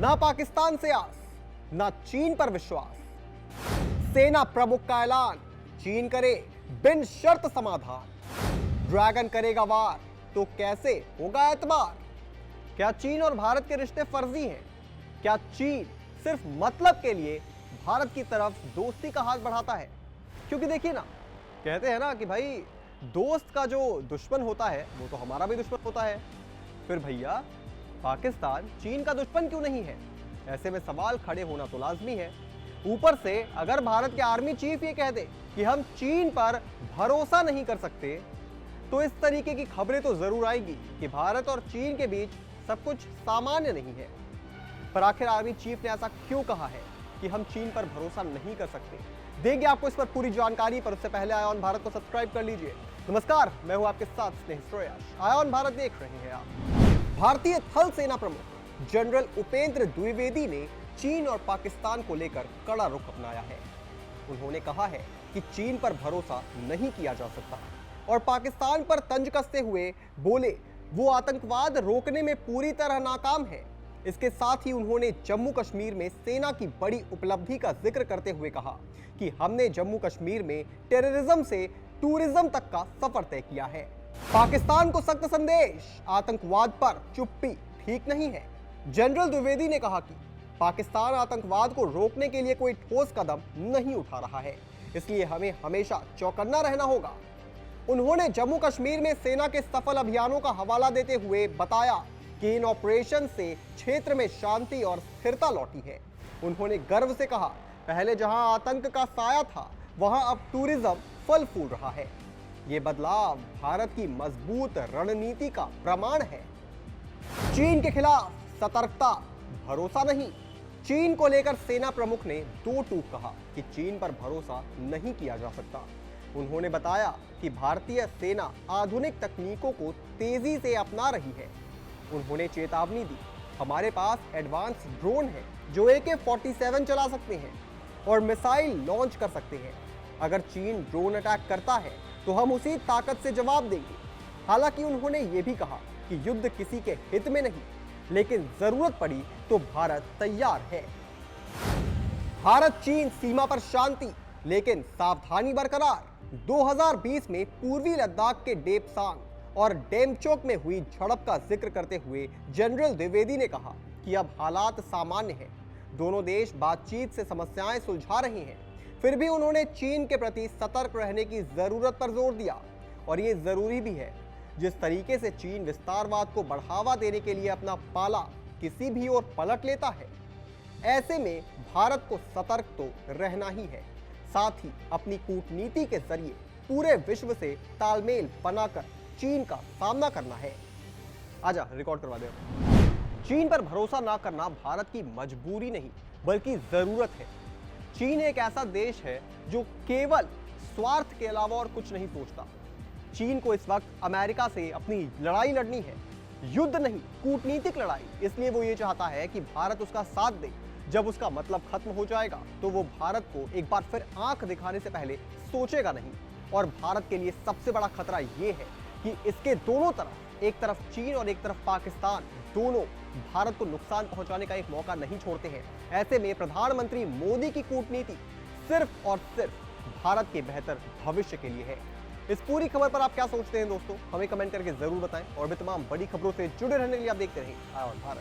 ना पाकिस्तान से आस, ना चीन पर विश्वास। सेना प्रमुख का ऐलान, चीन करे बिन शर्त समाधान। ड्रैगन करेगा वार तो कैसे होगा एतबार। क्या चीन और भारत के रिश्ते फर्जी हैं? क्या चीन सिर्फ मतलब के लिए भारत की तरफ दोस्ती का हाथ बढ़ाता है? क्योंकि देखिए ना, कहते हैं ना कि भाई दोस्त का जो दुश्मन होता है वो तो हमारा भी दुश्मन होता है। फिर भैया पाकिस्तान चीन का दुश्मन क्यों नहीं है? ऐसे में सवाल खड़े होना तो लाजमी है। ऊपर से अगर भारत के आर्मी चीफ ये कह दे कि हम चीन पर भरोसा नहीं कर सकते, तो इस तरीके की खबरें तो जरूर आएंगी कि भारत और चीन के बीच सब कुछ सामान्य नहीं है। पर आखिर आर्मी चीफ ने ऐसा क्यों कहा है कि हम चीन पर भरोसा नहीं कर सकते? देंगे आपको इस पर पूरी जानकारी, पर उससे पहले आयोन भारत को सब्सक्राइब कर लीजिए। नमस्कार, मैं हूं आपके साथ स्नेह श्रेयस। आयोन भारत देख रहे हैं आप। भारतीय थल सेना प्रमुख जनरल उपेंद्र द्विवेदी ने चीन और पाकिस्तान को लेकर कड़ा रुख अपनाया है। उन्होंने कहा है कि चीन पर भरोसा नहीं किया जा सकता और पाकिस्तान पर तंज कसते हुए बोले वो आतंकवाद रोकने में पूरी तरह नाकाम है। इसके साथ ही उन्होंने जम्मू कश्मीर में सेना की बड़ी उपलब्धि का जिक्र करते हुए कहा कि हमने जम्मू कश्मीर में टेररिज्म से टूरिज्म तक का सफर तय किया है। पाकिस्तान को सख्त संदेश, आतंकवाद पर चुप्पी ठीक नहीं है। जनरल द्विवेदी ने कहा कि पाकिस्तान आतंकवाद को रोकने के लिए कोई ठोस कदम नहीं उठा रहा है, इसलिए हमें हमेशा चौकन्ना रहना होगा। उन्होंने जम्मू कश्मीर में सेना के सफल अभियानों का हवाला देते हुए बताया कि इन ऑपरेशन से क्षेत्र में शांति और स्थिरता लौटी है। उन्होंने गर्व से कहा, पहले जहां आतंक का साया था वहां अब टूरिज्म फल फूल रहा है। ये बदलाव भारत की मजबूत रणनीति का प्रमाण है। चीन के खिलाफ सतर्कता, भरोसा नहीं। चीन को लेकर सेना प्रमुख ने दो टूक कहा कि चीन पर भरोसा नहीं किया जा सकता। उन्होंने बताया कि भारतीय सेना आधुनिक तकनीकों को तेजी से अपना रही है। उन्होंने चेतावनी दी, हमारे पास एडवांस ड्रोन है जो AK-47 चला सकते हैं और मिसाइल लॉन्च कर सकते हैं। अगर चीन ड्रोन अटैक करता है तो हम उसी ताकत से जवाब देंगे। हालांकि उन्होंने ये भी कहा कि युद्ध किसी के हित में नहीं, लेकिन जरूरत पड़ी तो भारत तैयार है। भारत चीन सीमा पर शांति, लेकिन सावधानी बरकरार। 2020 में पूर्वी लद्दाख के डेपसांग और डेमचोक में हुई झड़प का जिक्र करते हुए जनरल द्विवेदी ने कहा कि अब हालात सामान्य हैं। दोनों देश बातचीत से समस्याएं सुलझा रहे हैं। फिर भी उन्होंने चीन के प्रति सतर्क रहने की जरूरत पर जोर दिया और ये जरूरी भी है। जिस तरीके से चीन विस्तारवाद को बढ़ावा देने के लिए अपना पाला किसी भी ओर पलट लेता है, ऐसे में भारत को सतर्क तो रहना ही है। साथ ही अपनी कूटनीति के जरिए पूरे विश्व से तालमेल बनाकर चीन का सामना करना है। आजा रिकॉर्ड करवा दे। चीन पर भरोसा ना करना भारत की मजबूरी नहीं बल्कि जरूरत है। चीन एक ऐसा देश है जो केवल स्वार्थ के अलावा और कुछ नहीं सोचता। चीन को इस वक्त अमेरिका से अपनी लड़ाई लड़नी है, युद्ध नहीं, कूटनीतिक लड़ाई। इसलिए वो ये चाहता है कि भारत उसका साथ दे। जब उसका मतलब खत्म हो जाएगा तो वो भारत को एक बार फिर आंख दिखाने से पहले सोचेगा नहीं। और भारत के लिए सबसे बड़ा खतरा ये है कि इसके दोनों तरफ, एक तरफ चीन और एक तरफ पाकिस्तान, दोनों भारत को नुकसान पहुंचाने का एक मौका नहीं छोड़ते हैं। ऐसे में प्रधानमंत्री मोदी की कूटनीति सिर्फ और सिर्फ भारत के बेहतर भविष्य के लिए है। इस पूरी खबर पर आप क्या सोचते हैं दोस्तों? हमें कमेंट करके जरूर बताएं और भी तमाम बड़ी खबरों से जुड़े रहने के लिए आप देखते रहें आयोन भारत।